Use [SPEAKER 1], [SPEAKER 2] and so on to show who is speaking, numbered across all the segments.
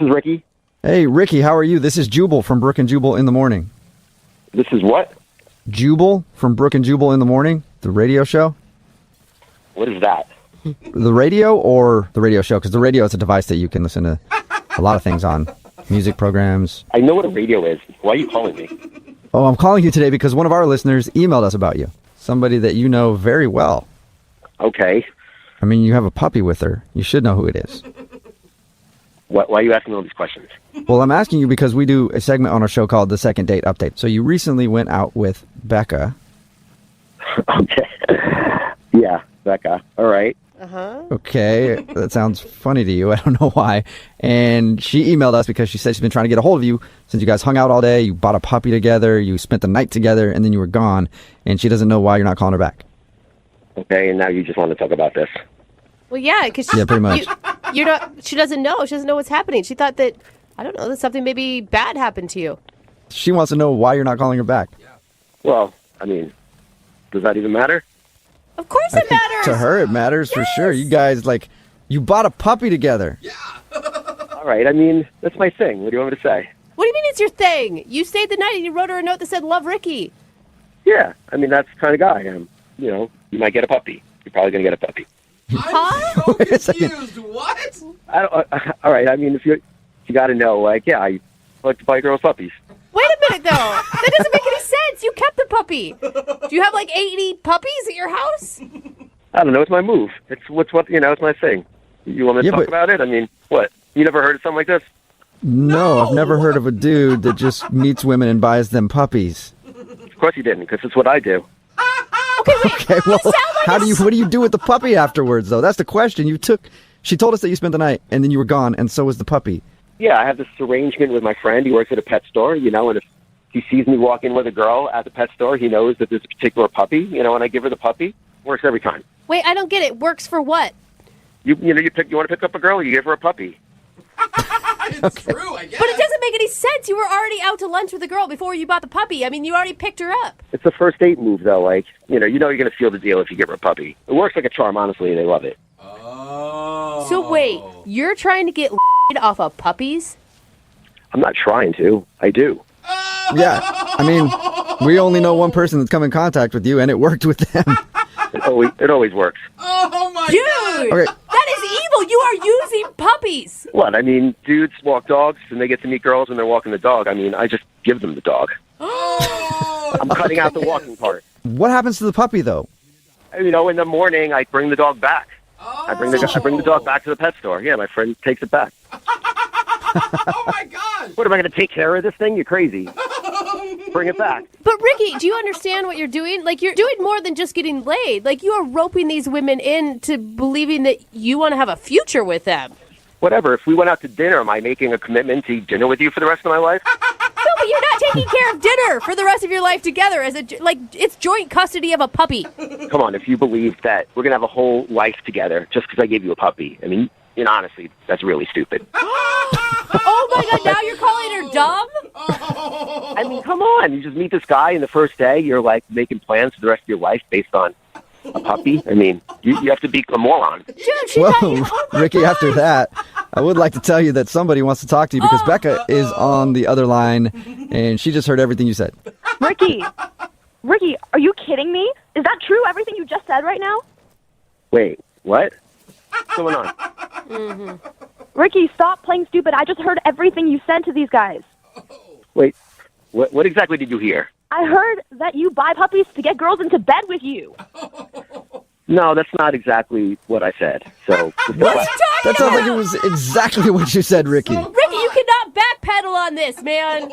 [SPEAKER 1] is Ricky.
[SPEAKER 2] Hey, Ricky, how are you? This is Jubal from Brook and Jubal in the Morning.
[SPEAKER 1] This is what?
[SPEAKER 2] Jubal from Brook and Jubal in the Morning, the radio show.
[SPEAKER 1] What is that?
[SPEAKER 2] The radio or the radio show? Because the radio is a device that you can listen to a lot of things on. Music programs.
[SPEAKER 1] I know what a radio is. Why are you calling me?
[SPEAKER 2] Oh, I'm calling you today because one of our listeners emailed us about you. Somebody that you know very well.
[SPEAKER 1] Okay.
[SPEAKER 2] I mean, you have a puppy with her. You should know who it is.
[SPEAKER 1] Why are you asking all these questions?
[SPEAKER 2] Well, I'm asking you because we do a segment on our show called The Second Date Update. So you recently went out with Becca.
[SPEAKER 1] Okay. Yeah, Becca. All right.
[SPEAKER 2] Okay, that sounds funny to you. I don't know why. And she emailed us because she said she's been trying to get a hold of you since you guys hung out all day. You bought a puppy together. You spent the night together, and then you were gone. And she doesn't know why you're not calling her back.
[SPEAKER 1] Okay, and now you just want to talk about this.
[SPEAKER 3] Well, yeah, because
[SPEAKER 2] Yeah, pretty much.
[SPEAKER 3] you're not. She doesn't know. She doesn't know what's happening. She thought that I don't know that something maybe bad happened to you.
[SPEAKER 2] She wants to know why you're not calling her back.
[SPEAKER 1] Well, I mean, does that even matter?
[SPEAKER 3] Of course, it matters.
[SPEAKER 2] To her, it matters for sure. You guys, you bought a puppy together.
[SPEAKER 1] All right, I mean, that's my thing. What do you want me to say?
[SPEAKER 3] What do you mean it's your thing? You stayed the night and you wrote her a note that said "Love Ricky."
[SPEAKER 1] Yeah, I mean, that's the kind of guy I am. You know, you might get a puppy. You're probably going to get a puppy.
[SPEAKER 3] Huh?
[SPEAKER 4] So
[SPEAKER 2] Wait a second.
[SPEAKER 4] confused. What?
[SPEAKER 1] All right, I mean, if you got to know, I like to buy girls puppies.
[SPEAKER 3] Wait a minute, though. That doesn't make any sense. You kept the puppy. Do you have 80 puppies at your house?
[SPEAKER 1] I don't know. It's my move. It's it's my thing. You want me to
[SPEAKER 2] Yeah,
[SPEAKER 1] talk
[SPEAKER 2] but-
[SPEAKER 1] about it? I mean, what? You never heard of something like this?
[SPEAKER 2] No, I've never heard of a dude that just meets women and buys them puppies.
[SPEAKER 1] Of course you didn't, because it's what I do.
[SPEAKER 3] Okay, wait.
[SPEAKER 2] Okay, well, what do you do with the puppy afterwards, though? That's the question. She told us that you spent the night, and then you were gone, and so was the puppy.
[SPEAKER 1] Yeah, I have this arrangement with my friend. He works at a pet store, and if he sees me walk in with a girl at the pet store, he knows that there's a particular puppy, and I give her the puppy. Works every time.
[SPEAKER 3] Wait, I don't get it. Works for what?
[SPEAKER 1] You want to pick up a girl, you give her a puppy.
[SPEAKER 4] It's true, I guess.
[SPEAKER 3] But it doesn't make any sense. You were already out to lunch with a girl before you bought the puppy. I mean, you already picked her up.
[SPEAKER 1] It's a first date move, though. You're going to seal the deal if you give her a puppy. It works like a charm, honestly. They love it.
[SPEAKER 4] Oh.
[SPEAKER 3] So wait, you're trying to get off of puppies?
[SPEAKER 1] I'm not trying to. I do.
[SPEAKER 2] Yeah, I mean, we only know one person that's come in contact with you, and it worked with them.
[SPEAKER 1] It always works.
[SPEAKER 4] Oh my
[SPEAKER 3] Dude,
[SPEAKER 4] God.
[SPEAKER 2] Okay.
[SPEAKER 3] that is evil. You are using puppies.
[SPEAKER 1] What? I mean, dudes walk dogs, and they get to meet girls when they're walking the dog. I mean, I just give them the dog.
[SPEAKER 4] Oh.
[SPEAKER 1] I'm cutting out the walking part.
[SPEAKER 2] What happens to the puppy, though?
[SPEAKER 1] In the morning, I bring the dog back. I bring the dog back to the pet store. Yeah, my friend takes it back.
[SPEAKER 4] Oh my God.
[SPEAKER 1] What, am I going to take care of this thing? You're crazy. Bring it back.
[SPEAKER 3] But Ricky, do you understand what you're doing? You're doing more than just getting laid. You are roping these women into believing that you want to have a future with them.
[SPEAKER 1] Whatever. If we went out to dinner, am I making a commitment to eat dinner with you for the rest of my life?
[SPEAKER 3] No, but you're not taking care of dinner for the rest of your life together as it's joint custody of a puppy.
[SPEAKER 1] Come on, if you believe that we're going to have a whole life together just because I gave you a puppy, I mean, honestly, that's really stupid.
[SPEAKER 3] Oh my God, now you're calling her dumb?
[SPEAKER 1] I mean, come on. You just meet this guy, and the first day, you're making plans for the rest of your life based on a puppy. I mean, you have to be a moron.
[SPEAKER 3] Dude, she's not
[SPEAKER 2] Whoa,
[SPEAKER 3] here. Oh my
[SPEAKER 2] Ricky,
[SPEAKER 3] God.
[SPEAKER 2] after that, I would like to tell you that somebody wants to talk to you because Becca is on the other line, and she just heard everything you said.
[SPEAKER 5] Ricky, are you kidding me? Is that true, everything you just said right now?
[SPEAKER 1] Wait, what? What's going on?
[SPEAKER 5] Ricky, stop playing stupid. I just heard everything you said to these guys.
[SPEAKER 1] Wait, what exactly did you hear?
[SPEAKER 5] I heard that you buy puppies to get girls into bed with you.
[SPEAKER 1] No, that's not exactly what I said. So,
[SPEAKER 2] That sounds like it was exactly what you said, Ricky.
[SPEAKER 3] Ricky, you cannot backpedal on this, man.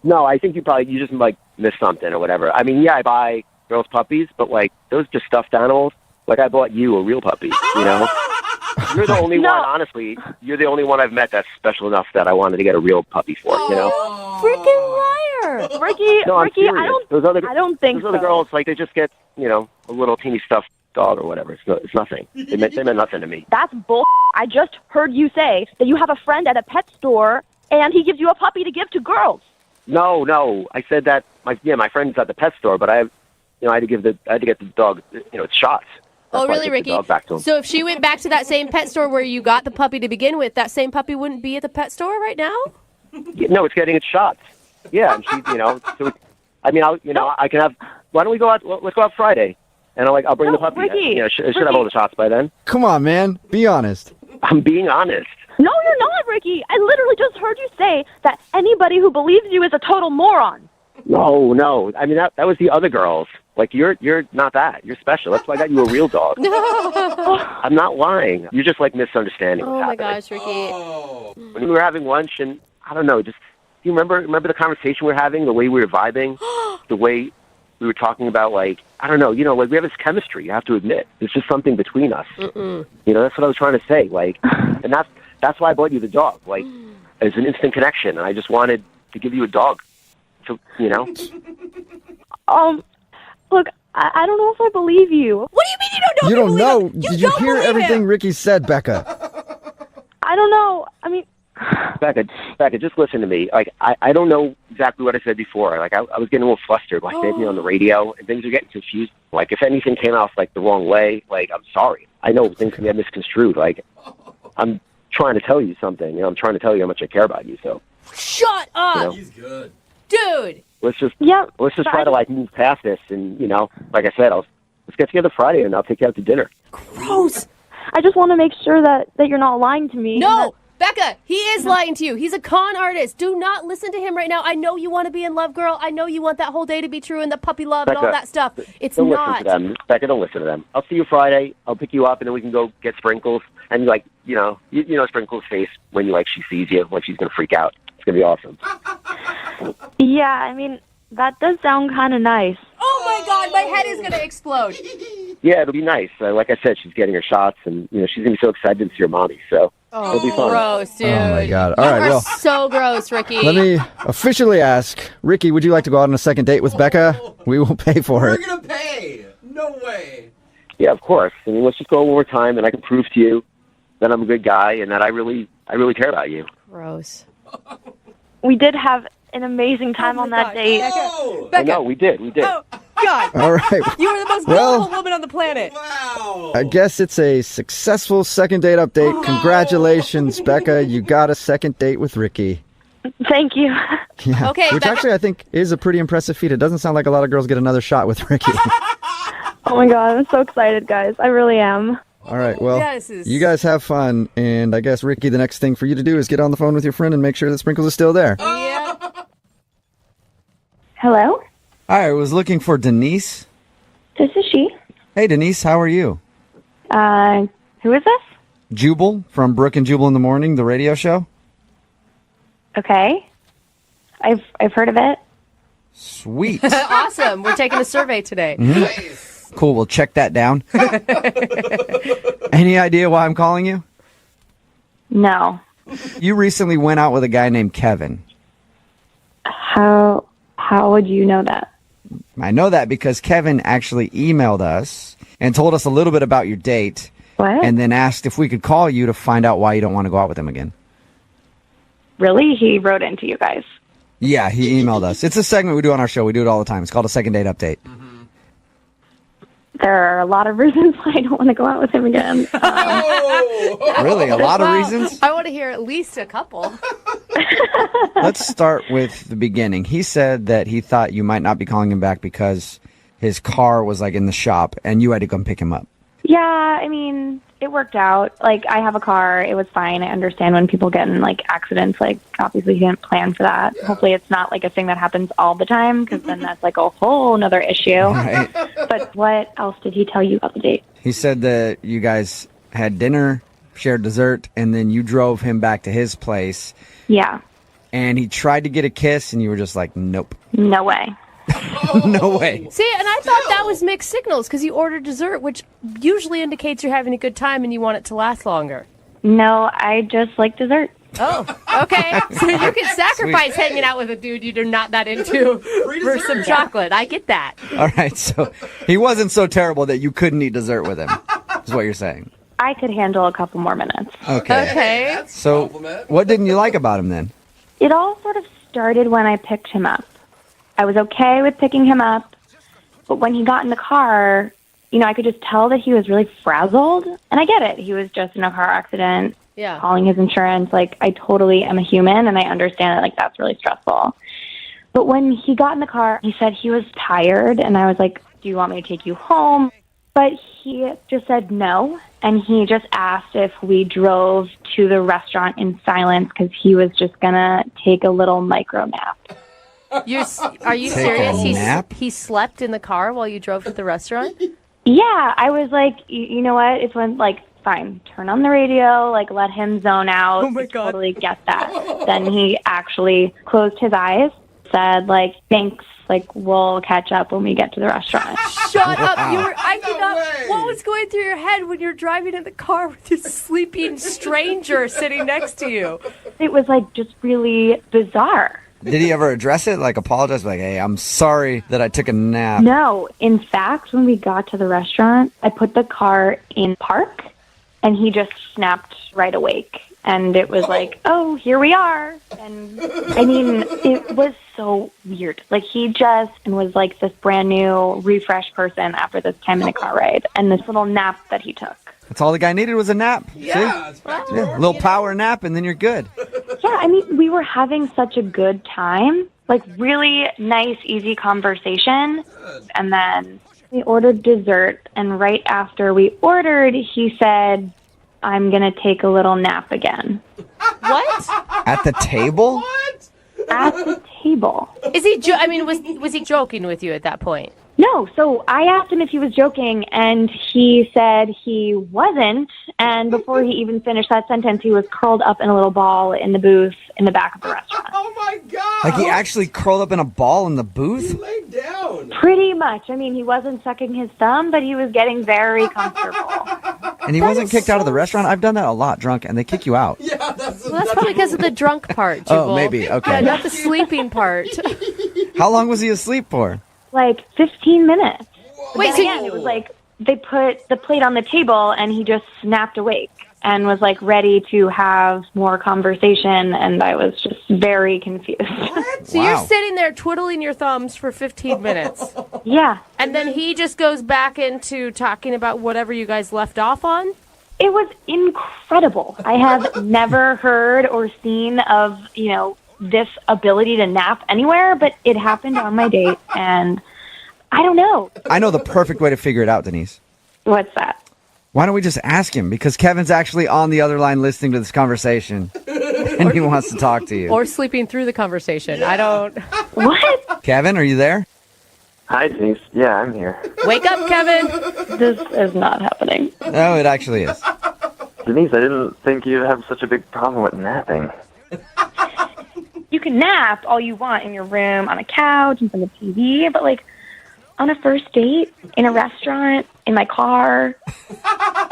[SPEAKER 1] no, I think you just missed something or whatever. I mean, yeah, I buy girls puppies, but those just stuffed animals. I bought you a real puppy, You're the only
[SPEAKER 5] No.
[SPEAKER 1] one, honestly. You're the only one I've met that's special enough that I wanted to get a real puppy for,
[SPEAKER 3] Freaking liar.
[SPEAKER 5] Ricky,
[SPEAKER 1] No, I'm
[SPEAKER 5] Ricky,
[SPEAKER 1] serious.
[SPEAKER 5] I don't think
[SPEAKER 1] Those other
[SPEAKER 5] so.
[SPEAKER 1] girls, they just get, a little teeny stuffed dog or whatever. It's nothing. They meant nothing to me.
[SPEAKER 5] That's bull. I just heard you say that you have a friend at a pet store and he gives you a puppy to give to girls.
[SPEAKER 1] No. I said that my friend's at the pet store, but I had to get the dog, its shots.
[SPEAKER 3] Oh,
[SPEAKER 1] why I
[SPEAKER 3] really,
[SPEAKER 1] took the
[SPEAKER 3] Ricky?
[SPEAKER 1] dog back to him.
[SPEAKER 3] So if she went back to that same pet store where you got the puppy to begin with, that same puppy wouldn't be at the pet store right now?
[SPEAKER 1] No, it's getting its shots. Yeah, and she, so I mean, I can have. Why don't we go out? Let's go out Friday, and I'll bring the puppy.
[SPEAKER 5] Ricky,
[SPEAKER 1] It should have all the shots by then.
[SPEAKER 2] Come on, man. Be honest.
[SPEAKER 1] I'm being honest.
[SPEAKER 5] No, you're not, Ricky. I literally just heard you say that anybody who believes you is a total moron.
[SPEAKER 1] No. I mean, that was the other girls. Like, you're not that. You're special. That's why I got you a real dog. I'm not lying. You're just, like, misunderstanding
[SPEAKER 3] Oh
[SPEAKER 1] what's
[SPEAKER 3] my
[SPEAKER 1] happening.
[SPEAKER 3] gosh, Ricky.
[SPEAKER 4] Oh.
[SPEAKER 1] When we were having lunch, and I don't know, just, do you remember the conversation we were having, the way we were vibing, the way we were talking about, like, I don't know, like, we have this chemistry, you have to admit. There's just something between us. That's what I was trying to say. Like, and that's why I bought you the dog. Like, it's an instant connection, and I just wanted to give you a dog. So,
[SPEAKER 5] Look, I don't know if I believe you.
[SPEAKER 3] What do you mean you don't know?
[SPEAKER 2] You don't know.
[SPEAKER 3] Him?
[SPEAKER 2] Did you hear
[SPEAKER 3] believe
[SPEAKER 2] everything
[SPEAKER 3] him.
[SPEAKER 2] Ricky said, Becca?
[SPEAKER 5] I don't know. I mean,
[SPEAKER 1] Becca, just listen to me. Like, I don't know exactly what I said before. Like, I was getting a little flustered, like, maybe on the radio, and things are getting confused. Like, if anything came out, like, the wrong way, like, I'm sorry. I know things can get misconstrued. Like, I'm trying to tell you something. I'm trying to tell you how much I care about you, so.
[SPEAKER 3] Shut up,
[SPEAKER 4] He's good.
[SPEAKER 3] dude.
[SPEAKER 1] Let's just
[SPEAKER 5] yeah.
[SPEAKER 1] try to, like, move past this, and, like I said, let's get together Friday, and I'll take you out to dinner.
[SPEAKER 3] Gross.
[SPEAKER 5] I just want to make sure that you're not lying to me.
[SPEAKER 3] No, Becca, he is lying to you. He's a con artist. Do not listen to him right now. I know you want to be in love, girl. I know you want that whole day to be true and the puppy love and all
[SPEAKER 1] Becca,
[SPEAKER 3] that stuff. It's
[SPEAKER 1] Don't
[SPEAKER 3] not.
[SPEAKER 1] listen to them. Becca, don't listen to them. I'll see you Friday. I'll pick you up, and then we can go get Sprinkles. And, like, you know Sprinkles' face when, like, she sees you, like, she's going to freak out. It's going to be awesome.
[SPEAKER 5] Yeah, I mean, that does sound kind of nice.
[SPEAKER 3] Oh my God, my head is going to explode.
[SPEAKER 1] Yeah, it'll be nice. Like I said, she's getting her shots, and, she's going to be so excited to see her mommy. So it'll be fun.
[SPEAKER 3] Gross, dude.
[SPEAKER 2] Oh, my God. All
[SPEAKER 3] You
[SPEAKER 2] right,
[SPEAKER 3] are
[SPEAKER 2] well,
[SPEAKER 3] so gross, Ricky.
[SPEAKER 2] let me officially ask, Ricky, would you like to go out on a second date with Becca? We will pay for
[SPEAKER 4] We're
[SPEAKER 2] it.
[SPEAKER 4] gonna pay. No way.
[SPEAKER 1] Yeah, of course. I mean, let's just go one more time, and I can prove to you that I'm a good guy and that I really care about you.
[SPEAKER 3] Gross.
[SPEAKER 5] We did have an amazing time on that
[SPEAKER 3] God.
[SPEAKER 5] date.
[SPEAKER 4] Oh.
[SPEAKER 1] I know, we did.
[SPEAKER 3] Oh, God.
[SPEAKER 2] All right.
[SPEAKER 3] You are the most
[SPEAKER 2] Well-
[SPEAKER 3] beautiful woman on the planet.
[SPEAKER 4] Wow.
[SPEAKER 2] I guess it's a successful second date update. Congratulations, Becca. You got a second date with Ricky.
[SPEAKER 5] Thank you.
[SPEAKER 2] Yeah.
[SPEAKER 3] Okay,
[SPEAKER 2] Which
[SPEAKER 3] Becca-
[SPEAKER 2] actually I think is a pretty impressive feat. It doesn't sound like a lot of girls get another shot with Ricky.
[SPEAKER 5] Oh my God, I'm so excited, guys. I really am.
[SPEAKER 2] All right. Well,
[SPEAKER 3] Yeah, this is-
[SPEAKER 2] you guys have fun. And I guess, Ricky, the next thing for you to do is get on the phone with your friend and make sure that Sprinkles is still there.
[SPEAKER 3] Yeah.
[SPEAKER 5] Hello?
[SPEAKER 2] I was looking for Denise.
[SPEAKER 5] This is she.
[SPEAKER 2] Hey, Denise, how are you?
[SPEAKER 5] Who is this?
[SPEAKER 2] Jubal from Brooke and Jubal in the Morning, the radio show.
[SPEAKER 5] Okay. I've heard of it.
[SPEAKER 2] Sweet.
[SPEAKER 3] Awesome. We're taking a survey today.
[SPEAKER 4] Nice.
[SPEAKER 2] Cool. We'll check that down. Any idea why I'm calling you?
[SPEAKER 5] No.
[SPEAKER 2] You recently went out with a guy named Kevin.
[SPEAKER 5] How would you know that?
[SPEAKER 2] I know that because Kevin actually emailed us and told us a little bit about your date
[SPEAKER 5] What?
[SPEAKER 2] and then asked if we could call you to find out why you don't want to go out with him again.
[SPEAKER 5] Really? He wrote into you guys.
[SPEAKER 2] Yeah, he emailed us. It's a segment we do on our show. We do it all the time. It's called a second date update.
[SPEAKER 5] There are a lot of reasons why I don't want to go out with him again.
[SPEAKER 4] Oh.
[SPEAKER 2] Really? A lot of
[SPEAKER 3] Wow.
[SPEAKER 2] reasons?
[SPEAKER 3] I want to hear at least a couple.
[SPEAKER 2] Let's start with the beginning. He said that he thought you might not be calling him back because his car was like in the shop and you had to come pick him up.
[SPEAKER 5] Yeah, I mean, it worked out. Like, I have a car. It was fine. I understand when people get in, like, accidents. Like, obviously, he didn't plan for that. Hopefully, it's not, like, a thing that happens all the time, because then that's, like, a whole nother issue.
[SPEAKER 2] Right?
[SPEAKER 5] But what else did he tell you about the date?
[SPEAKER 2] He said that you guys had dinner, shared dessert, and then you drove him back to his place.
[SPEAKER 5] Yeah.
[SPEAKER 2] And he tried to get a kiss, and you were just like, nope.
[SPEAKER 5] No way.
[SPEAKER 2] No way.
[SPEAKER 3] See, and I thought that was mixed signals because you ordered dessert, which usually indicates you're having a good time and you want it to last longer.
[SPEAKER 5] No, I just like dessert.
[SPEAKER 3] Oh, okay. So you can sacrifice hanging out with a dude you're not that into for some chocolate. I get that.
[SPEAKER 2] All right, so he wasn't so terrible that you couldn't eat dessert with him, is what you're saying.
[SPEAKER 5] I could handle a couple more minutes.
[SPEAKER 2] Okay.
[SPEAKER 3] Okay.
[SPEAKER 4] That's a
[SPEAKER 2] So
[SPEAKER 4] compliment.
[SPEAKER 2] what didn't you like about him then?
[SPEAKER 5] It all sort of started when I picked him up. I was okay with picking him up, but when he got in the car, I could just tell that he was really frazzled. And I get it. He was just in a car accident,
[SPEAKER 3] Yeah.
[SPEAKER 5] calling his insurance. Like, I totally am a human, and I understand that, like, that's really stressful. But when he got in the car, he said he was tired, and I was like, do you want me to take you home? But he just said no, and he just asked if we drove to the restaurant in silence because he was just going to take a little micro nap.
[SPEAKER 3] Are you
[SPEAKER 2] Take
[SPEAKER 3] serious?
[SPEAKER 2] a nap?
[SPEAKER 3] He slept in the car while you drove to the restaurant?
[SPEAKER 5] Yeah, I was like, you know what? It's when, like, fine, turn on the radio, like, let him zone out.
[SPEAKER 3] Oh, my
[SPEAKER 5] I
[SPEAKER 3] God.
[SPEAKER 5] totally get that. Then he actually closed his eyes, said, like, thanks, like, we'll catch up when we get to the restaurant.
[SPEAKER 3] Shut up! I
[SPEAKER 4] No
[SPEAKER 3] did not.
[SPEAKER 4] way.
[SPEAKER 3] What was going through your head when you're driving in the car with this sleeping stranger sitting next to you?
[SPEAKER 5] It was, like, just really bizarre.
[SPEAKER 2] Did he ever address it? Like apologize? Like, hey, I'm sorry that I took a nap.
[SPEAKER 5] No, in fact, when we got to the restaurant, I put the car in park, and he just snapped right awake. And it was like, oh, here we are. And I mean, it was so weird. Like, he just was like this brand new, refreshed person after this 10-minute car ride and this little nap that he took.
[SPEAKER 2] That's all the guy needed was a nap.
[SPEAKER 4] Yeah, it's back to
[SPEAKER 2] See? Yeah,
[SPEAKER 4] normal.
[SPEAKER 2] a little power nap, and then you're good.
[SPEAKER 5] Yeah, I mean, we were having such a good time. Like, really nice, easy conversation. And then we ordered dessert. And right after we ordered, he said, I'm going to take a little nap again.
[SPEAKER 3] What?
[SPEAKER 2] At the table?
[SPEAKER 4] What?
[SPEAKER 5] At the table.
[SPEAKER 3] Is he? Was he joking with you at that point?
[SPEAKER 5] No, so I asked him if he was joking, and he said he wasn't. And before he even finished that sentence, he was curled up in a little ball in the booth in the back of the restaurant.
[SPEAKER 4] Oh my God!
[SPEAKER 2] Like he actually curled up in a ball in the booth?
[SPEAKER 4] Lay down.
[SPEAKER 5] Pretty much. I mean, he wasn't sucking his thumb, but he was getting very comfortable.
[SPEAKER 2] And he wasn't kicked out of the restaurant? I've done that a lot drunk, and they kick you out.
[SPEAKER 4] Yeah, that's.
[SPEAKER 3] Well, that's probably because of the drunk part.
[SPEAKER 2] Oh,
[SPEAKER 3] Jubal.
[SPEAKER 2] maybe. Okay.
[SPEAKER 3] Yeah, not the sleeping part.
[SPEAKER 2] How long was he asleep for?
[SPEAKER 5] Like 15 minutes.
[SPEAKER 3] Wait,
[SPEAKER 5] Then
[SPEAKER 3] so
[SPEAKER 5] again, it was like they put the plate on the table, and he just snapped awake and was like ready to have more conversation, and I was just very confused.
[SPEAKER 3] So you're
[SPEAKER 2] Wow.
[SPEAKER 3] sitting there twiddling your thumbs for 15 minutes.
[SPEAKER 5] Yeah.
[SPEAKER 3] And then he just goes back into talking about whatever you guys left off on?
[SPEAKER 5] It was incredible. I have never heard or seen of, this ability to nap anywhere, but it happened on my date, and I don't know.
[SPEAKER 2] I know the perfect way to figure it out, Denise.
[SPEAKER 5] What's that?
[SPEAKER 2] Why don't we just ask him? Because Kevin's actually on the other line listening to this conversation, and he wants to talk to you.
[SPEAKER 3] Or sleeping through the conversation. I don't.
[SPEAKER 5] What?
[SPEAKER 2] Kevin, are you there?
[SPEAKER 1] Hi, Denise. Yeah, I'm here.
[SPEAKER 3] Wake up, Kevin.
[SPEAKER 5] This is not happening.
[SPEAKER 2] No, it actually is.
[SPEAKER 1] Denise, I didn't think you'd have such a big problem with napping.
[SPEAKER 5] You can nap all you want in your room, on a couch, in front of the TV, but like on a first date, in a restaurant, in my car.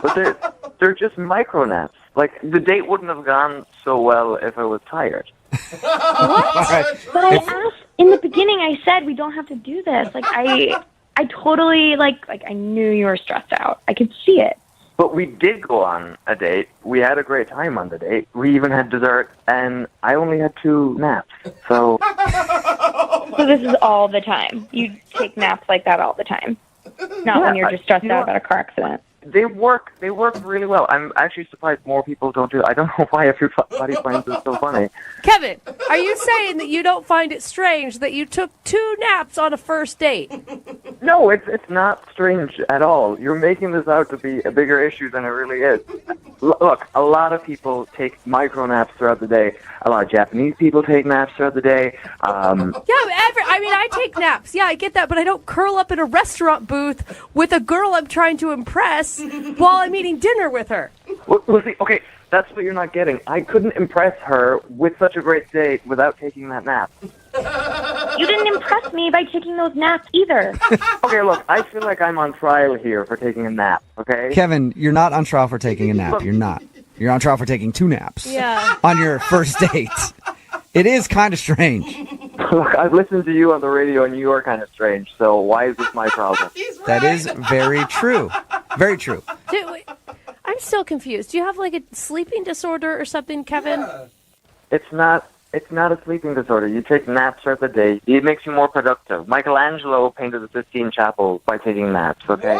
[SPEAKER 1] But they're just micro naps. Like, the date wouldn't have gone so well if I was tired.
[SPEAKER 2] All right.
[SPEAKER 5] But I asked in the beginning. I said we don't have to do this. Like I totally like I knew you were stressed out. I could see it.
[SPEAKER 1] But we did go on a date. We had a great time on the date. We even had dessert, and I only had 2 naps. So,
[SPEAKER 5] So this is all the time. You take naps like that all the time. Not when you're just stressed out about a car accident.
[SPEAKER 1] they work really well. I'm actually surprised more people don't do it. I don't know why everybody finds it so funny.
[SPEAKER 3] Kevin, are you saying that you don't find it strange that you took 2 naps on a first date?
[SPEAKER 1] No, it's not strange at all. You're making this out to be a bigger issue than it really is. Look, a lot of people take micro naps throughout the day. A lot of Japanese people take naps throughout the day.
[SPEAKER 3] I take naps. Yeah, I get that, but I don't curl up in a restaurant booth with a girl I'm trying to impress while I'm eating dinner with her.
[SPEAKER 1] Well, see, okay, that's what you're not getting. I couldn't impress her with such a great date without taking that nap.
[SPEAKER 5] You didn't impress me by taking those naps either.
[SPEAKER 1] Okay, look, I feel like I'm on trial here for taking a nap, okay?
[SPEAKER 2] Kevin, you're not on trial for taking a nap. You're not. You're on trial for taking 2 naps.
[SPEAKER 3] Yeah.
[SPEAKER 2] On your first date. It is kind of strange.
[SPEAKER 1] Look, I've listened to you on the radio, and you are kind of strange, so why is this my problem?
[SPEAKER 2] That is very true. Very true.
[SPEAKER 3] I'm still confused. Do you have like a sleeping disorder or something, Kevin?
[SPEAKER 1] It's not
[SPEAKER 6] It's not a sleeping disorder. You take naps throughout the day. It makes you more productive. Michelangelo painted the Sistine Chapel by taking naps, okay?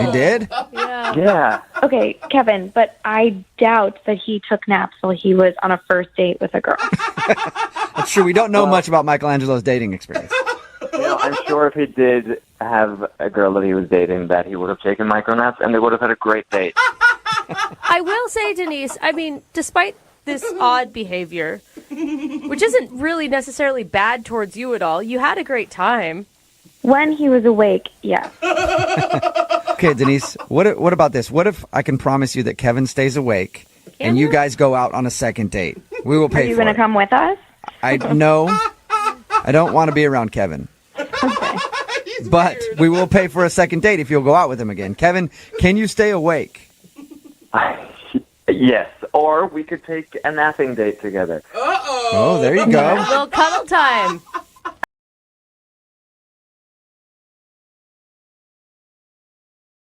[SPEAKER 2] He did?
[SPEAKER 3] Yeah.
[SPEAKER 6] Yeah.
[SPEAKER 5] Okay, Kevin, but I doubt that he took naps while he was on a first date with a girl.
[SPEAKER 2] That's true. We don't know much about Michelangelo's dating experience.
[SPEAKER 6] I'm sure if he did have a girl that he was dating, that he would have taken micronaps, and they would have had a great date.
[SPEAKER 3] I will say, Denise, I mean, despite this odd behavior, which isn't really necessarily bad towards you at all, you had a great time.
[SPEAKER 5] When he was awake, yes.
[SPEAKER 2] Okay, Denise, what about this? What if I can promise you that Kevin stays awake and you guys go out on a second date? We will
[SPEAKER 5] Are
[SPEAKER 2] pay
[SPEAKER 5] you
[SPEAKER 2] for
[SPEAKER 5] going to
[SPEAKER 2] it.
[SPEAKER 5] come with us?
[SPEAKER 2] No, I don't want to be around Kevin. But we will pay for a second date if you'll go out with him again. Kevin, can you stay awake?
[SPEAKER 6] Yes, or we could take a napping date together.
[SPEAKER 2] Oh, there you go.
[SPEAKER 3] A little cuddle time.